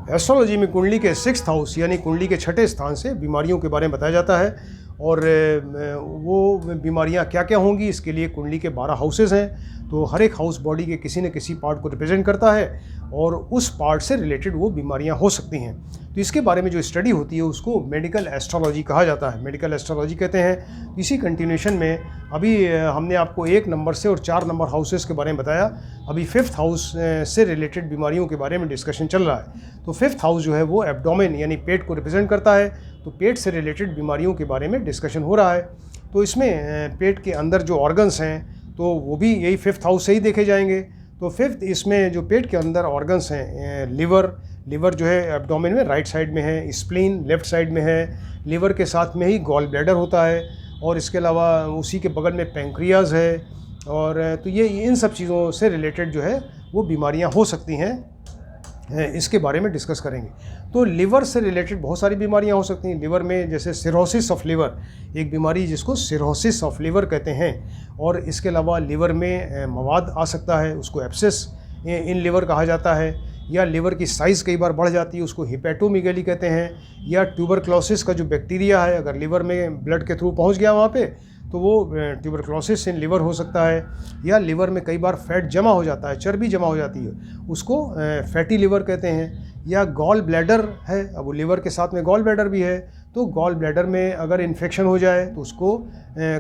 Astrology में कुंडली के 6th हाउस यानी कुंडली के छठे स्थान से बीमारियों के बारे में बताया जाता है और वो बीमारियां क्या क्या होंगी इसके लिए कुंडली के 12 हाउसेस हैं। तो हर एक हाउस बॉडी के किसी न किसी पार्ट को रिप्रेजेंट करता है और उस पार्ट से रिलेटेड वो बीमारियां हो सकती हैं। तो इसके बारे में जो स्टडी होती है उसको मेडिकल एस्ट्रोलॉजी कहा जाता है, मेडिकल एस्ट्रोलॉजी कहते हैं। इसी कंटिन्यूशन में अभी हमने आपको 1 नंबर से और 4 नंबर हाउसेस के बारे में बताया। अभी 5th हाउस से रिलेटेड बीमारियों के बारे में डिस्कशन चल रहा है। तो 5th हाउस जो है वो एब्डोमेन यानी पेट को रिप्रेजेंट करता है। तो पेट से रिलेटेड बीमारियों के बारे में डिस्कशन हो रहा है। तो इसमें पेट के अंदर जो ऑर्गन्स हैं तो वो भी यही 5th हाउस से ही देखे जाएंगे। तो 5th इसमें जो पेट के अंदर ऑर्गन्स हैं, लिवर जो है एब्डोमेन में राइट साइड में है, स्प्लीन लेफ्ट साइड में है, लिवर के साथ में ही गॉल ब्लैडर होता है और इसके अलावा उसी के बगल में पैंक्रियाज है। और तो ये इन सब चीज़ों से रिलेटेड जो है वो बीमारियां हो सकती हैं, इसके बारे में डिस्कस करेंगे। तो लिवर से रिलेटेड बहुत सारी बीमारियां हो सकती हैं। लिवर में जैसे सिरोसिस ऑफ लिवर एक बीमारी जिसको सिरोसिस ऑफ लिवर कहते हैं। और इसके अलावा लिवर में मवाद आ सकता है, उसको एब्सेस इन लिवर कहा जाता है। या लिवर की साइज़ कई बार बढ़ जाती है, उसको हिपेटोमीगेली कहते हैं। या ट्यूबरक्लोसिस का जो बैक्टीरिया है अगर लिवर में ब्लड के थ्रू पहुंच गया वहाँ पे तो वो ट्यूबरक्लोसिस इन लिवर हो सकता है। या लिवर में कई बार फैट जमा हो जाता है, चर्बी जमा हो जाती है, उसको फैटी लिवर कहते हैं। या गॉल ब्लैडर है, अब वो लिवर के साथ में गॉल ब्लैडर भी है, तो गॉल ब्लैडर में अगर इन्फेक्शन हो जाए तो उसको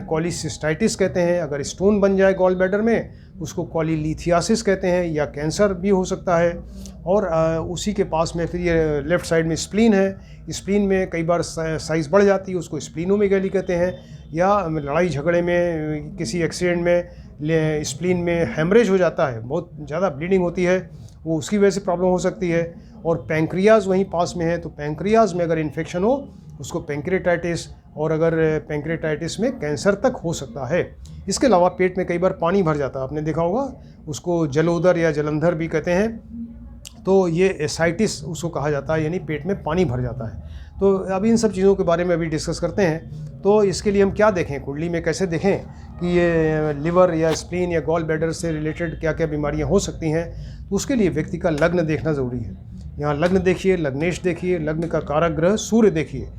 कॉलीसिस्टाइटिस कहते हैं। अगर स्टोन बन जाए गॉल ब्लैडर में उसको कॉलीलिथियासिस कहते हैं। या कैंसर भी हो सकता है। और उसी के पास में फिर ये लेफ़्ट साइड में स्प्लीन है, स्प्लीन में कई बार साइज़ बढ़ जाती है, उसको स्प्लीनोमेगेली कहते हैं। या लड़ाई झगड़े में किसी एक्सीडेंट में स्प्लीन में हेमरेज हो जाता है, बहुत ज़्यादा ब्लीडिंग होती है, वो उसकी वजह से प्रॉब्लम हो सकती है। और पैंक्रियाज वहीं पास में है, तो पैंक्रियाज में अगर इन्फेक्शन हो उसको पैंक्रेटाइटिस, और अगर पैंक्रेटाइटिस में कैंसर तक हो सकता है। इसके अलावा पेट में कई बार पानी भर जाता है, आपने देखा होगा, उसको जलोदर या जलंधर भी कहते हैं। तो ये एसाइटिस उसको कहा जाता है, यानी पेट में पानी भर जाता है। तो अब इन सब चीज़ों के बारे में अभी डिस्कस करते हैं। तो इसके लिए हम क्या देखें, कुंडली में कैसे देखें कि ये लिवर या स्प्लीन या गॉल ब्लैडर से रिलेटेड क्या क्या बीमारियां हो सकती हैं। तो उसके लिए व्यक्ति का लग्न देखना ज़रूरी है। यहाँ लग्न देखिए, लग्नेश देखिए, लग्न का कारक ग्रह सूर्य देखिए।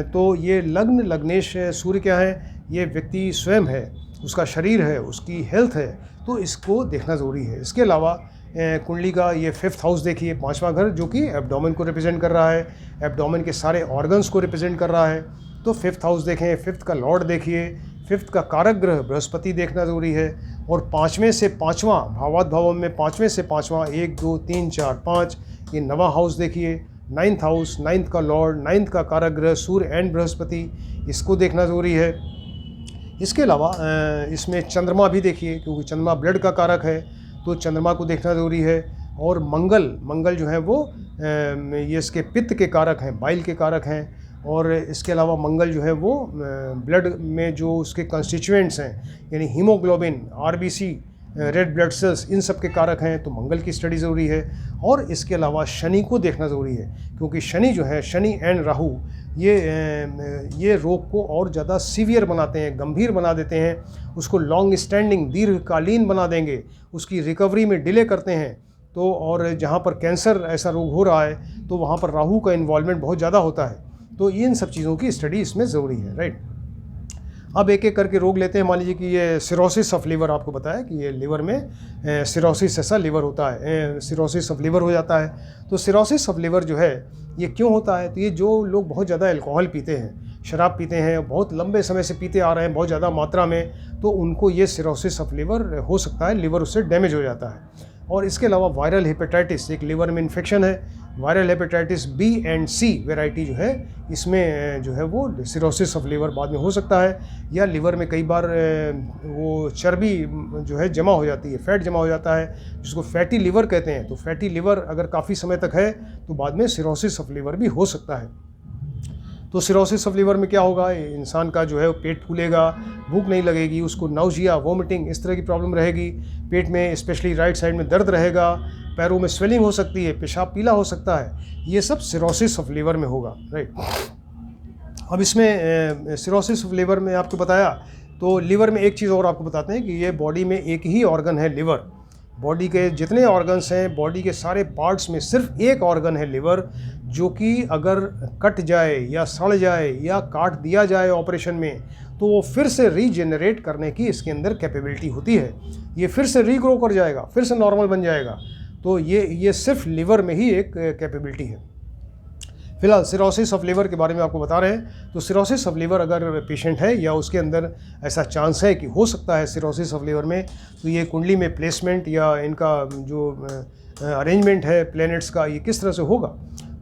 तो ये लग्न लग्नेश सूर्य क्या है, ये व्यक्ति स्वयं है, उसका शरीर है, उसकी हेल्थ है, तो इसको देखना ज़रूरी है। इसके अलावा कुंडली का ये 5th हाउस देखिए, 5वां घर, जो कि एब्डोमेन को रिप्रेजेंट कर रहा है, एब्डोमेन के सारे ऑर्गन्स को रिप्रेजेंट कर रहा है। तो 5th हाउस देखें, 5th का लॉर्ड देखिए, 5th का कारक ग्रह बृहस्पति देखना ज़रूरी है। और 5वें से 5वां भावात भावों में 5वें से 5वां 1 2 3 4 5 ये 9वां हाउस देखिए। 9th हाउस, 9th का लॉर्ड, 9th का कारक ग्रह सूर्य एंड बृहस्पति, इसको देखना ज़रूरी है। इसके अलावा इसमें चंद्रमा भी देखिए, क्योंकि चंद्रमा ब्लड का कारक है, तो चंद्रमा को देखना ज़रूरी है। और मंगल जो है वो ये इसके पित्त के कारक हैं, बाइल के कारक हैं। और इसके अलावा मंगल जो है वो ब्लड में जो उसके कंस्टिट्यूएंट्स हैं, यानी haemoglobin, RBC, red blood cells, इन सब के कारक हैं, तो मंगल की स्टडी ज़रूरी है। और इसके अलावा शनि को देखना ज़रूरी है, क्योंकि शनि जो है, शनि एंड राहु, ये रोग को और ज़्यादा सीवियर बनाते हैं, गंभीर बना देते हैं, उसको लॉन्ग स्टैंडिंग, दीर्घकालीन बना देंगे, उसकी रिकवरी में डिले करते हैं। तो और जहाँ पर कैंसर ऐसा रोग हो रहा है तो वहाँ पर राहु का इन्वॉल्वमेंट बहुत ज़्यादा होता है। तो इन सब चीज़ों की स्टडी इसमें ज़रूरी है, राइट। अब एक एक करके रोग लेते हैं। मान लीजिए कि ये सिरोसिस ऑफ लिवर, आपको बताया कि ये लिवर में सिरोसिस ऐसा लिवर होता है, सिरोसिस ऑफ लिवर हो जाता है। तो सिरोसिस ऑफ लिवर जो है ये क्यों होता है, तो ये जो लोग बहुत ज़्यादा अल्कोहल पीते हैं, शराब पीते हैं, बहुत लंबे समय से पीते आ रहे हैं बहुत ज़्यादा मात्रा में, तो उनको ये सिरोसिस ऑफ लिवर हो सकता है, लिवर उससे डैमेज हो जाता है। और इसके अलावा वायरल हेपेटाइटिस एक लिवर में इन्फेक्शन है, viral hepatitis B and C variety जो है, इसमें जो है वो सिरोसिस ऑफ लिवर बाद में हो सकता है। या लिवर में कई बार वो चर्बी जो है जमा हो जाती है, फैट जमा हो जाता है, जिसको फैटी लिवर कहते हैं। तो फैटी लिवर अगर काफ़ी समय तक है तो बाद में सिरोसिस ऑफ लिवर भी हो सकता है। तो सिरोसिस ऑफ लिवर में क्या होगा, इंसान का जो है पेट फूलेगा, भूख नहीं लगेगी, उसको नाउजिया, वोमिटिंग, इस तरह की प्रॉब्लम रहेगी। पेट में स्पेशली राइट साइड में दर्द रहेगा, पैरों में स्वेलिंग हो सकती है, पेशाब पीला हो सकता है। ये सब सिरोसिस ऑफ लिवर में होगा, राइट। अब इसमें सिरोसिस ऑफ लिवर में आपको बताया, तो लिवर में एक चीज़ और आपको बताते हैं कि ये बॉडी में एक ही ऑर्गन है लिवर, बॉडी के जितने ऑर्गन्स हैं, बॉडी के सारे पार्ट्स में सिर्फ एक ऑर्गन है लिवर, जो कि अगर कट जाए या सड़ जाए या काट दिया जाए ऑपरेशन में, तो वो फिर से रीजेनरेट करने की इसके अंदर कैपेबिलिटी होती है। ये फिर से रीग्रो कर जाएगा, फिर से नॉर्मल बन जाएगा। तो ये सिर्फ लिवर में ही एक कैपेबिलिटी है। फिलहाल सिरोसिस ऑफ लिवर के बारे में आपको बता रहे हैं। तो सिरोसिस ऑफ लिवर अगर पेशेंट है या उसके अंदर ऐसा चांस है कि हो सकता है सिरोसिस ऑफ लिवर में, तो ये कुंडली में प्लेसमेंट या इनका जो अरेंजमेंट है प्लैनेट्स का, ये किस तरह से होगा।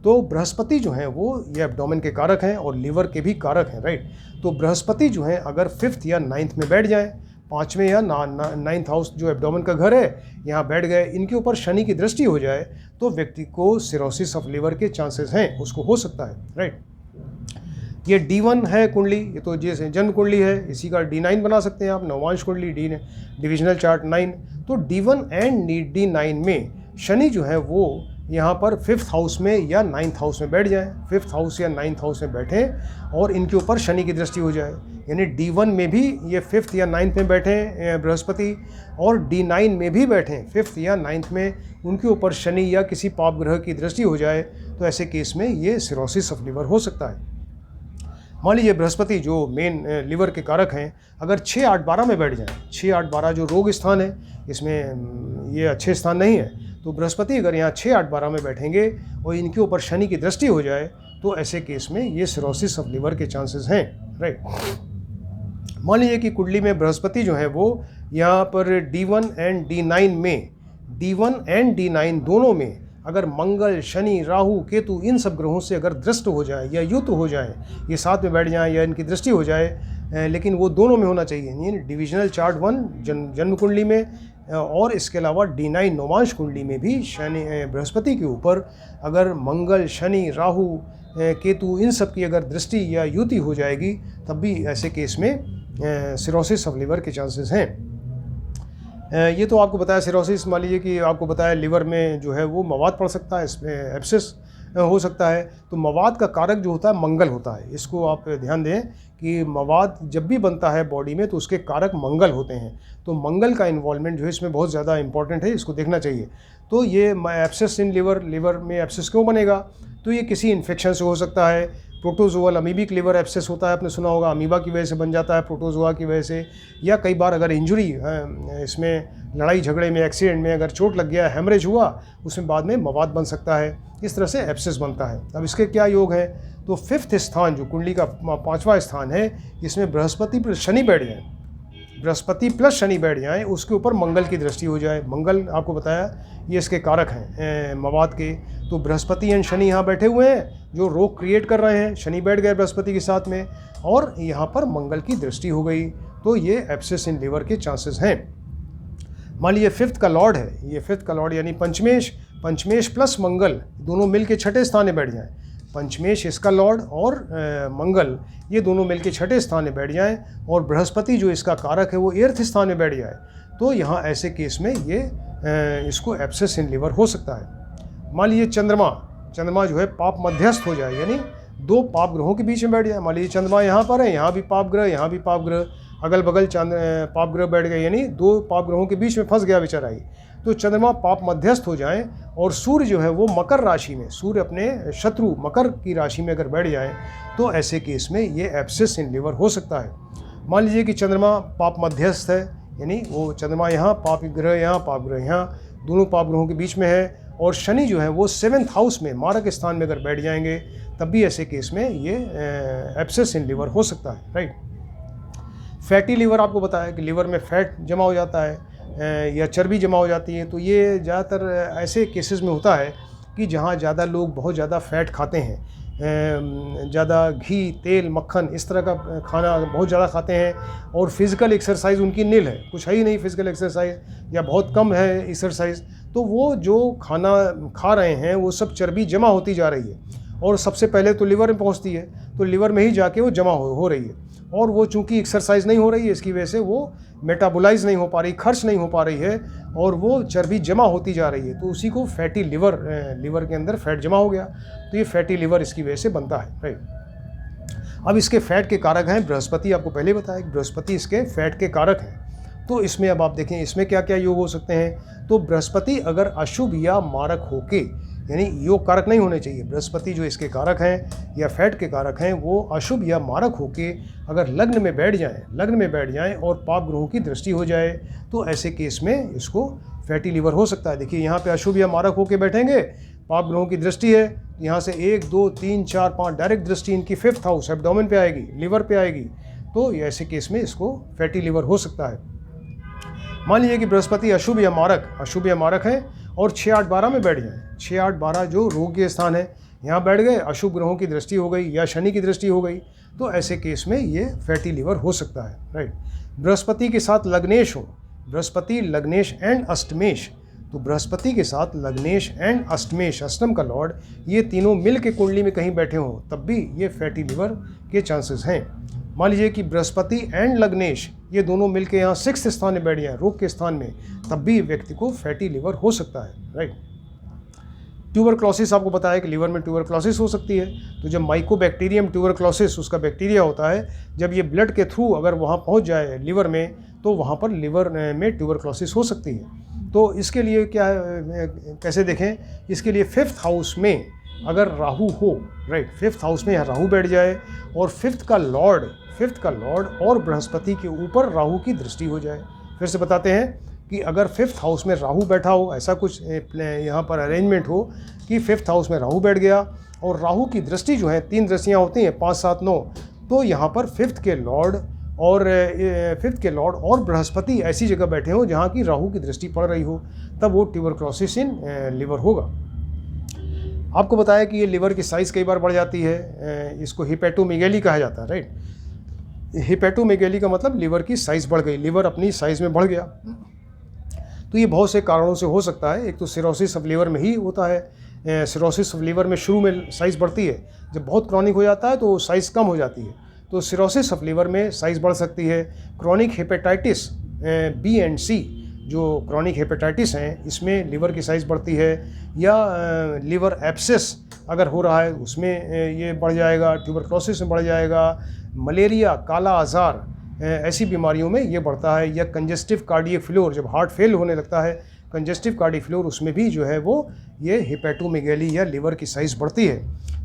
तो बृहस्पति जो हैं वो ये एब्डोमेन के कारक हैं और लिवर के भी कारक हैं, राइट। तो बृहस्पति जो हैं अगर 5th या 9th में बैठ जाएं, 5वें या 9th हाउस जो एब्डोमेन का घर है यहाँ बैठ गए, इनके ऊपर शनि की दृष्टि हो जाए, तो व्यक्ति को सिरोसिस ऑफ लिवर के चांसेस हैं, उसको हो सकता है, राइट। ये D1 है कुंडली, ये तो जैसे जन्म कुंडली है, इसी का D9 बना सकते हैं आप, नवमांश कुंडली डिविजनल चार्ट 9। तो D1 एंड D9 में शनि जो है वो यहाँ पर 5th हाउस में या 9th हाउस में बैठ जाए, 5th हाउस या 9th हाउस में बैठें और इनके ऊपर शनि की दृष्टि हो जाए। यानी D1 में भी ये 5th या 9th में बैठें बृहस्पति, और D9 में भी बैठें 5th या 9th में, उनके ऊपर शनि या किसी पाप ग्रह की दृष्टि हो जाए, तो ऐसे केस में ये सिरोसिस ऑफ लिवर हो सकता है। मान लीजिए बृहस्पति जो मेन लिवर के कारक हैं अगर 6, 8, 12 में बैठ जाएं, 6, 8, 12 जो रोग स्थान है, इसमें ये अच्छे स्थान नहीं है। तो बृहस्पति अगर यहाँ 6, 8, 12 में बैठेंगे और इनके ऊपर शनि की दृष्टि हो जाए, तो ऐसे केस में ये सिरोसिस ऑफ लिवर के चांसेस हैं, राइट। मान लीजिए कि कुंडली में बृहस्पति जो है वो यहाँ पर D1 एंड D9 दोनों में अगर मंगल, शनि, राहु, केतु इन सब ग्रहों से अगर दृष्ट हो जाए या युत हो जाए, ये साथ में बैठ जाए या इनकी दृष्टि हो जाए, लेकिन वो दोनों में होना चाहिए, यानी डिविजनल चार्ट 1 जन्म कुंडली में, और इसके अलावा D9 नवमांश कुंडली में भी शनि बृहस्पति के ऊपर अगर मंगल, शनि, राहु, केतु इन सब की अगर दृष्टि या युति हो जाएगी, तब भी ऐसे केस में सिरोसिस ऑफ लिवर के चांसेस हैं। ये तो आपको बताया सिरोसिस। मान लीजिए कि आपको बताया लिवर में जो है वो मवाद पड़ सकता है, इसमें एब्सेस हो सकता है। तो मवाद का कारक जो होता है मंगल होता है, इसको आप ध्यान दें कि मवाद जब भी बनता है बॉडी में तो उसके कारक मंगल होते हैं। तो मंगल का इन्वॉल्वमेंट जो है इसमें बहुत ज़्यादा इंपॉर्टेंट है, इसको देखना चाहिए। तो ये एब्सेस इन लिवर में एब्सेस क्यों बनेगा, तो ये किसी इन्फेक्शन से हो सकता है। प्रोटोजोअल अमीबिक लिवर एब्सेस होता है, आपने सुना होगा, अमीबा की वजह से बन जाता है, प्रोटोजोआ की वजह से, या कई बार अगर इंजरी इसमें लड़ाई झगड़े में, एक्सीडेंट में अगर चोट लग गया, हेमरेज हुआ, उसमें बाद में मवाद बन सकता है। इस तरह से एब्सेस बनता है। अब इसके क्या योग हैं, तो 5th स्थान जो कुंडली का 5वां स्थान है, इसमें बृहस्पति प्लस शनि बैठ जाए, बृहस्पति प्लस शनि बैठ जाए, उसके ऊपर मंगल की दृष्टि हो जाए। मंगल आपको बताया ये इसके कारक हैं मवाद के। तो बृहस्पति एंड शनि यहाँ बैठे हुए हैं जो रोग क्रिएट कर रहे हैं, शनि बैठ गए बृहस्पति के साथ में, और यहाँ पर मंगल की दृष्टि हो गई, तो ये एब्सेस इन लिवर के चांसेस हैं। मान लीजिए 5th का लॉर्ड है, ये 5th का लॉर्ड यानी पंचमेश प्लस मंगल दोनों मिल के 6ठे स्थान में बैठ जाएँ। पंचमेश इसका लॉर्ड और मंगल ये दोनों मिलकर 6ठे स्थान में बैठ जाएं, और बृहस्पति जो इसका कारक है वो 8th स्थान में बैठ जाए, तो यहाँ ऐसे केस में ये इसको एब्सेस इन लिवर हो सकता है। मान लीजिए चंद्रमा जो है पाप मध्यस्थ हो जाए, यानी 2 पाप ग्रहों के बीच में बैठ जाए। मान लीजिए चंद्रमा यहाँ पर है, यहाँ भी पाप ग्रह, यहाँ भी पाप ग्रह, अगल बगल पाप ग्रह बैठ गए, यानी 2 पाप ग्रहों के बीच में फंस गया बेचारा ही। तो चंद्रमा पाप मध्यस्थ हो जाए और सूर्य जो है वो मकर राशि में, सूर्य अपने शत्रु मकर की राशि में अगर बैठ जाए, तो ऐसे केस में ये एब्सेस इन लिवर हो सकता है। मान लीजिए कि चंद्रमा पाप मध्यस्थ है, यानी वो चंद्रमा यहाँ, पाप ग्रह यहाँ, पाप ग्रह यहाँ, दोनों पाप ग्रहों के बीच में है, और शनि जो है वो 7th हाउस में मारक स्थान में अगर बैठ जाएंगे, तब भी ऐसे केस में ये एब्सेस इन लिवर हो सकता है, राइट। फैटी लिवर आपको बताया कि लिवर में फैट जमा हो जाता है या चर्बी जमा हो जाती है। तो ये ज़्यादातर ऐसे केसेस में होता है कि जहाँ ज़्यादा लोग बहुत ज़्यादा फैट खाते हैं, ज़्यादा घी, तेल, मक्खन इस तरह का खाना बहुत ज़्यादा खाते हैं, और फिज़िकल एक्सरसाइज उनकी नील है, कुछ है ही नहीं फिज़िकल एक्सरसाइज या बहुत कम है एक्सरसाइज, तो वो जो खाना खा रहे हैं वो सब चर्बी जमा होती जा रही है, और सबसे पहले तो लिवर में पहुंचती है, तो लिवर में ही जाके वो जमा हो रही है, और वो चूंकि एक्सरसाइज नहीं हो रही है, इसकी वजह से वो मेटाबोलाइज नहीं हो पा रही, खर्च नहीं हो पा रही है, और वो चर्बी जमा होती जा रही है, तो उसी को फैटी लिवर के अंदर फैट जमा हो गया, तो ये फैटी लिवर इसकी वजह से बनता है, राइट। अब इसके फैट के कारक हैं बृहस्पति, आपको पहले बताया कि बृहस्पति इसके फैट के कारक हैं। तो इसमें अब आप देखें इसमें क्या क्या योग हो सकते हैं। तो बृहस्पति अगर अशुभ या मारक होके, यानी योग कारक नहीं होने चाहिए, बृहस्पति जो इसके कारक हैं या फैट के कारक हैं वो अशुभ या मारक होके अगर लग्न में बैठ जाएं और पाप ग्रहों की दृष्टि हो जाए, तो ऐसे केस में इसको फैटी लीवर हो सकता है। देखिए यहाँ पे अशुभ या मारक होके बैठेंगे, पाप ग्रहों की दृष्टि है, यहाँ से 1 2 3 4 5 डायरेक्ट दृष्टि इनकी 5th हाउस एब्डोमेन पे आएगी, लिवर पे आएगी, तो ऐसे केस में इसको फैटी लीवर हो सकता है। मान लीजिए कि बृहस्पति अशुभ या मारक है और 6 8 12 में बैठ जाए, 6 8 12 जो रोग के स्थान है, यहाँ बैठ गए, अशुभ ग्रहों की दृष्टि हो गई या शनि की दृष्टि हो गई, तो ऐसे केस में ये फैटी लीवर हो सकता है, राइट। बृहस्पति के साथ लग्नेश हो, बृहस्पति लग्नेश एंड अष्टमेश, तो बृहस्पति के साथ लग्नेश एंड अष्टमेश, अष्टम का लॉर्ड, ये तीनों मिल के कुंडली में कहीं बैठे हों तब भी ये फैटी लीवर के चांसेस हैं। मान लीजिए कि बृहस्पति एंड लग्नेश ये दोनों मिलके यहाँ 6th स्थान में बैठ जाए, रोग के स्थान में, तब भी व्यक्ति को फैटी लीवर हो सकता है, राइट। ट्यूबरक्लोसिस, आपको बताया कि लीवर में ट्यूबरक्लोसिस हो सकती है। तो जब माइकोबैक्टीरियम ट्यूबरक्लोसिस, उसका बैक्टीरिया होता है, जब ये ब्लड के थ्रू अगर वहाँ पहुँच जाए लिवर में, तो वहाँ पर लिवर में ट्यूबरक्लोसिस हो सकती है। तो इसके लिए क्या कैसे देखें, इसके लिए 5th हाउस में अगर राहु हो, राइट, 5th हाउस में यहाँ राहु बैठ जाए और 5th का लॉर्ड और बृहस्पति के ऊपर राहु की दृष्टि हो जाए। फिर से बताते हैं कि अगर 5th हाउस में राहु बैठा हो, ऐसा कुछ यहाँ पर अरेंजमेंट हो कि 5th हाउस में राहु बैठ गया और राहु की दृष्टि जो है, 3 दृष्टियाँ होती हैं, 5 7 9, तो यहाँ पर 5th के लॉर्ड और बृहस्पति ऐसी जगह बैठे हो जहाँ की राहु की दृष्टि पड़ रही हो, तब वो ट्यूबरक्लोसिस इन लिवर होगा। आपको बताया कि ये लिवर की साइज़ कई बार बढ़ जाती है, इसको हिपेटोमेगैली कहा जाता है, राइट। हिपेटोमेगैली का मतलब लिवर की साइज़ बढ़ गई, लिवर अपनी साइज़ में बढ़ गया। तो ये बहुत से कारणों से हो सकता है। एक तो सिरोसिस ऑफ लिवर में ही होता है, सिरोसिस ऑफ लिवर में शुरू में साइज़ बढ़ती है, जब बहुत क्रॉनिक हो जाता है तो साइज़ कम हो जाती है, तो सिरोसिस ऑफ लिवर में साइज़ बढ़ सकती है। क्रॉनिक हेपेटाइटिस बी एंड सी, जो क्रॉनिक हेपेटाइटिस हैं, इसमें लिवर की साइज़ बढ़ती है, या लिवर एब्सेस अगर हो रहा है उसमें ये बढ़ जाएगा, ट्यूबरक्लोसिस में बढ़ जाएगा, मलेरिया, काला आज़ार, ऐसी बीमारियों में ये बढ़ता है, या कंजेस्टिव कार्डियक फ्लोर, जब हार्ट फेल होने लगता है, कंजेस्टिव कार्डियक फ्लोर, उसमें भी जो है वो ये हिपेटोमेगैली या लिवर की साइज़ बढ़ती है।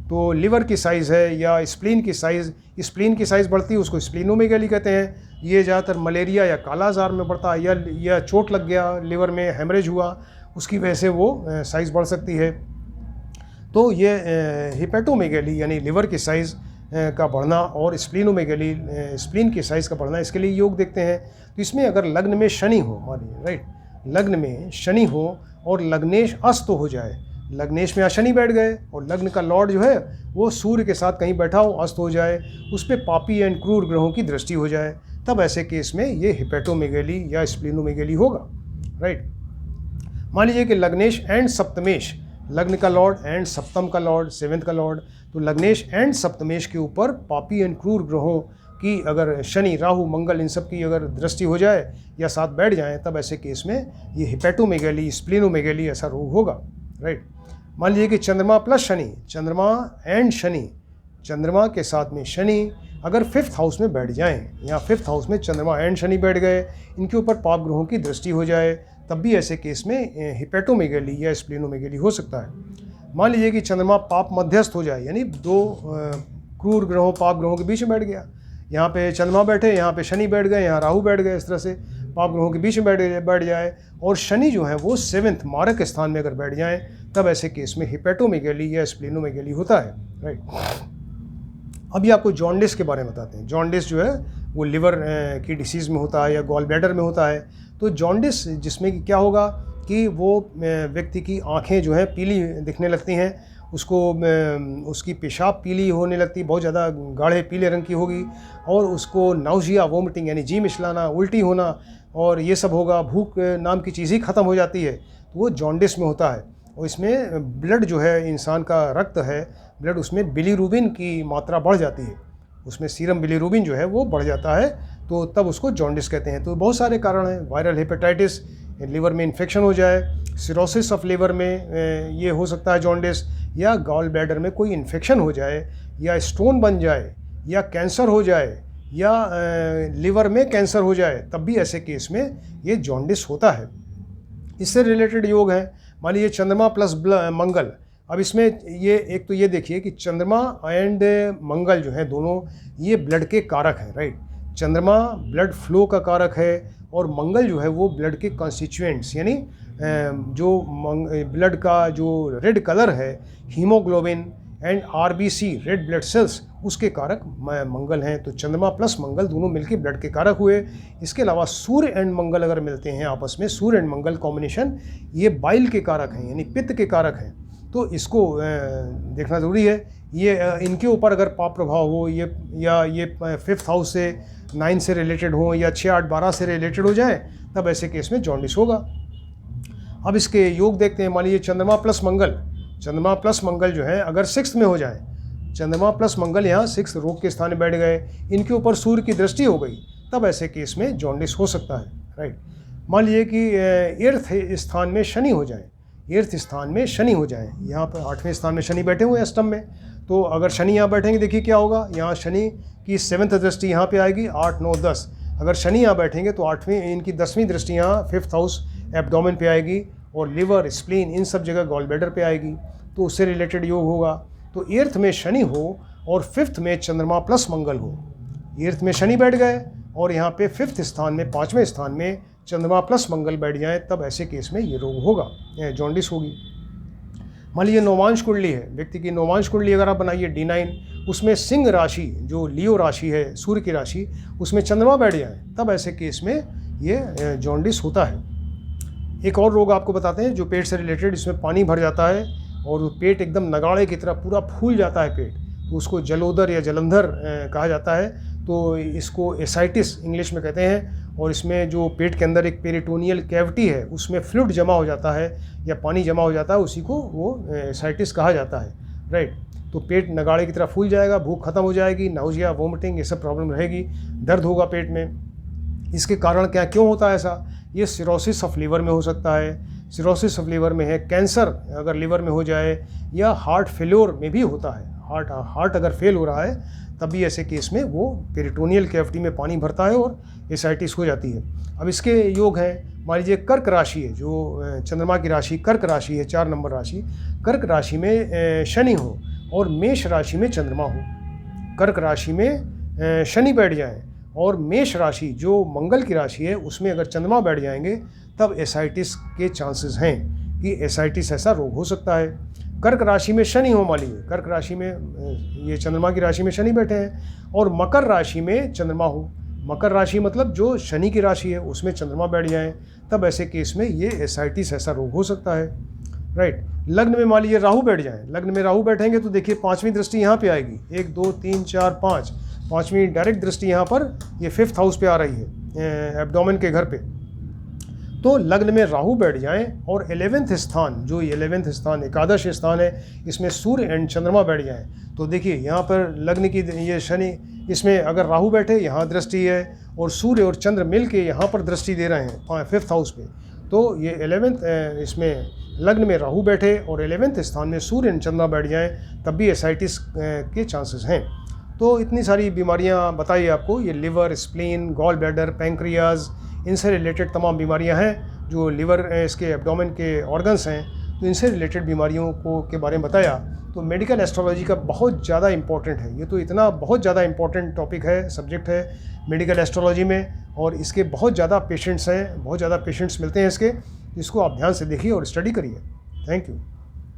तो लिवर की साइज़ है या स्प्लीन की साइज़ बढ़ती है, उसको स्प्लीनोमेगैली कहते हैं। ये ज़्यादातर मलेरिया या काला आज़ार में बढ़ता है, या चोट लग गया, लिवर में हेमरेज हुआ, उसकी वजह से वो साइज़ बढ़ सकती है। तो ये हिपेटोमेगैली यानी लिवर की साइज़ का बढ़ना और स्प्लीनोमेगैली, स्प्लीन की साइज़ का बढ़ना, इसके लिए योग देखते हैं। तो इसमें अगर लग्न में शनि हो, मानिए, राइट, लग्न में शनि हो और लग्नेश अस्त हो जाए, लग्नेश में शनि बैठ गए और लग्न का लॉर्ड जो है वो सूर्य के साथ कहीं बैठा हो, अस्त हो जाए, उस पर पापी एंड क्रूर ग्रहों की दृष्टि हो जाए, तब ऐसे केस में ये हिपेटोमेगैली या स्प्लीनोमेगैली होगा, राइट। मान लीजिए कि लग्नेश एंड सप्तमेश, लग्न का लॉर्ड एंड सप्तम का लॉर्ड, 7th का लॉर्ड, तो लग्नेश एंड सप्तमेश के ऊपर पापी एंड क्रूर ग्रहों की अगर शनि, राहु, मंगल, इन सब की अगर दृष्टि हो जाए या साथ बैठ जाए, तब ऐसे केस में ये हिपेटोमेगैली, स्प्लीनोमेगैली ऐसा रोग होगा, राइट। मान लीजिए कि चंद्रमा प्लस शनि, चंद्रमा एंड शनि, चंद्रमा के साथ में शनि अगर 5th हाउस में बैठ जाएं, यहाँ 5th हाउस में चंद्रमा एंड शनि बैठ गए, इनके ऊपर पाप ग्रहों की दृष्टि हो जाए, तब भी ऐसे केस में हिपेटोमेगैली या स्प्लीनोमेगैली हो सकता है। मान लीजिए कि चंद्रमा पाप मध्यस्थ हो जाए, यानी 2 क्रूर ग्रहों, पाप ग्रहों के बीच में बैठ गया, यहाँ पे चंद्रमा बैठे, यहाँ पे शनि बैठ गए, यहाँ राहु बैठ गए, इस तरह से पाप ग्रहों के बीच में बैठ जाए, और शनि जो है वो 7th मारक स्थान में अगर बैठ जाए, तब ऐसे केस में हिपेटोमेगैली या स्प्लीनोमेगैली होता है, राइट। अभी आपको जॉन्डिस के बारे में बताते हैं। जॉन्डिस जो है वो लिवर की डिसीज़ में होता है या गॉल ब्लैडर में होता है। तो जॉन्डिस जिसमें कि क्या होगा कि वो व्यक्ति की आँखें जो है पीली दिखने लगती हैं, उसको उसकी पेशाब पीली होने लगती, बहुत ज़्यादा गाढ़े पीले रंग की होगी, और उसको नाउजिया, वोमिटिंग यानी जी मिचलाना, उल्टी होना, और ये सब होगा। भूख नाम की चीज़ ही ख़त्म हो जाती है, तो वो जॉन्डिस में होता है। और इसमें ब्लड जो है, इंसान का रक्त है, ब्लड, उसमें बिलीरुबिन की मात्रा बढ़ जाती है, उसमें सीरम बिलीरुबिन जो है वो बढ़ जाता है, तो तब उसको जॉन्डिस कहते हैं। तो बहुत सारे कारण हैं, वायरल हेपेटाइटिस, लिवर में इन्फेक्शन हो जाए, सिरोसिस ऑफ लिवर में ये हो सकता है जॉन्डिस, या गॉल ब्लैडर में कोई इन्फेक्शन हो जाए, या स्टोन बन जाए, या कैंसर हो जाए, या लिवर में कैंसर हो जाए तब भी ऐसे केस में ये जॉन्डिस होता है। इससे रिलेटेड योग है, मान लीजिए चंद्रमा प्लस मंगल। अब इसमें ये एक तो ये देखिए कि चंद्रमा एंड मंगल जो है दोनों ये ब्लड के कारक हैं, राइट। चंद्रमा ब्लड फ्लो का कारक है और मंगल जो है वो ब्लड के कॉन्स्टिट्यूएंट्स यानी जो ब्लड का जो रेड कलर है, haemoglobin and RBC red blood sales, उसके कारक मंगल हैं। तो चंद्रमा प्लस मंगल दोनों मिलकर ब्लड के कारक हुए। इसके अलावा सूर्य एंड मंगल अगर मिलते हैं आपस में, सूर्य एंड मंगल कॉम्बिनेशन, ये बाइल के कारक हैं यानी पित्त के कारक हैं। तो इसको देखना ज़रूरी है। ये इनके ऊपर अगर पाप प्रभाव हो ये या ये 5th हाउस से 9 से रिलेटेड हो या 6, 8, 12 से रिलेटेड हो जाए तब ऐसे केस में जॉन्डिस होगा। अब इसके योग देखते हैं। मान लीजिए चंद्रमा प्लस मंगल जो है अगर 6th में हो जाए, चंद्रमा प्लस मंगल यहाँ 6th रोग के स्थान में बैठ गए, इनके ऊपर सूर्य की दृष्टि हो गई, तब ऐसे केस में जॉन्डिस हो सकता है, राइट। मान लीजिए कि 8th स्थान में शनि हो जाए, 8th स्थान में शनि हो जाए, यहाँ पर 8वें स्थान में शनि बैठे हुए हैं अष्टम में। तो अगर शनि यहाँ बैठेंगे देखिए क्या होगा, यहाँ शनि की 7th दृष्टि यहाँ पे आएगी, 8, 9, 10। अगर शनि यहाँ बैठेंगे तो 8वीं इनकी 10वीं दृष्टि यहाँ 5th हाउस एब्डोमेन पे आएगी और लिवर, स्प्लीन, इन सब जगह गॉल ब्लैडर पे आएगी, तो उससे रिलेटेड योग होगा। तो 8th में शनि हो और 5th में चंद्रमा प्लस मंगल हो। 8th में शनि बैठ गए और यहाँ पे 5th स्थान में, 5वें स्थान में चंद्रमा प्लस मंगल बैठ जाए, तब ऐसे केस में ये रोग होगा, जॉन्डिस होगी। मान लीजिए नौवांश कुंडली है, व्यक्ति की नौवांश कुंडली अगर आप बनाइए D9, उसमें सिंह राशि जो लियो राशि है, सूर्य की राशि, उसमें चंद्रमा बैठ जाए, तब ऐसे केस में ये जॉन्डिस होता है। एक और रोग आपको बताते हैं जो पेट से रिलेटेड, इसमें पानी भर जाता है और पेट एकदम नगाड़े की तरह पूरा फूल जाता है पेट, तो उसको जलोदर या जलंधर कहा जाता है। तो इसको एसाइटिस इंग्लिश में कहते हैं। और इसमें जो पेट के अंदर एक पेरिटोनियल कैविटी है उसमें फ्लूइड जमा हो जाता है या पानी जमा हो जाता है, उसी को वो एसाइटिस कहा जाता है, राइट। तो पेट नगाड़े की तरह फूल जाएगा, भूख खत्म हो जाएगी, नाउजिया, वोमिटिंग, ये सब प्रॉब्लम रहेगी, दर्द होगा पेट में। इसके कारण क्यों होता है ऐसा? ये सिरोसिस ऑफ लीवर में हो सकता है, सिरोसिस ऑफ लीवर में है, कैंसर अगर लीवर में हो जाए, या हार्ट फेल्योर में भी होता है। हार्ट अगर फेल हो रहा है तब भी ऐसे केस में वो पेरिटोनियल कैविटी में पानी भरता है और एसाइटिस हो जाती है। अब इसके योग हैं, मान लीजिए कर्क राशि है, जो चंद्रमा की राशि कर्क राशि है, 4 नंबर राशि, कर्क राशि में शनि हो और मेष राशि में चंद्रमा हो। कर्क राशि में शनि बैठ जाए और मेष राशि जो मंगल की राशि है उसमें अगर चंद्रमा बैठ जाएंगे तब एसाइटिस के चांसेस हैं कि एसाइटिस ऐसा रोग हो सकता है। कर्क राशि में शनि हो, मान लीजिए कर्क राशि में ये चंद्रमा की राशि में शनि बैठे हैं और मकर राशि में चंद्रमा हो, मकर राशि मतलब जो शनि की राशि है उसमें चंद्रमा बैठ जाएं, तब ऐसे केस में ये एसाइटिस ऐसा रोग हो सकता है, राइट। लग्न में मान लीजिए राहु बैठ जाएं, लग्न में राहु बैठेंगे तो देखिए 5वीं दृष्टि यहाँ पे आएगी, 1, 2, 3, 4, 5, 5वीं डायरेक्ट दृष्टि यहाँ पर ये 5th हाउस पे आ रही है, एब्डोमेन के घर पे। तो लग्न में राहु बैठ जाएं और 11th स्थान, जो 11th स्थान एकादश स्थान है, इसमें सूर्य एंड चंद्रमा बैठ जाएं, तो देखिए यहाँ पर लग्न की ये शनि, इसमें अगर राहु बैठे यहाँ दृष्टि है और सूर्य और चंद्र मिल के यहाँ पर दृष्टि दे रहे हैं 5th हाउस पे, तो ये 11th इसमें लग्न में राहु बैठे और 11th स्थान में सूर्य एंड चंद्रमा बैठ जाएँ तब भी एसाइटिस के चांसेस हैं। तो इतनी सारी बीमारियाँ बताइए आपको, ये liver, spleen, gall bladder, pancreas, इनसे रिलेटेड तमाम बीमारियां हैं जो लिवर इसके एब्डोमेन के ऑर्गन्स हैं, तो इनसे रिलेटेड बीमारियों के बारे में बताया। तो मेडिकल एस्ट्रोलॉजी का बहुत ज़्यादा इंपॉर्टेंट है, ये तो इतना बहुत ज़्यादा इंपॉर्टेंट टॉपिक है, सब्जेक्ट है मेडिकल एस्ट्रोलॉजी में, और इसके बहुत ज़्यादा पेशेंट्स हैं, बहुत ज़्यादा पेशेंट्स मिलते हैं इसके, इसको आप ध्यान से देखिए और स्टडी करिए। Thank you.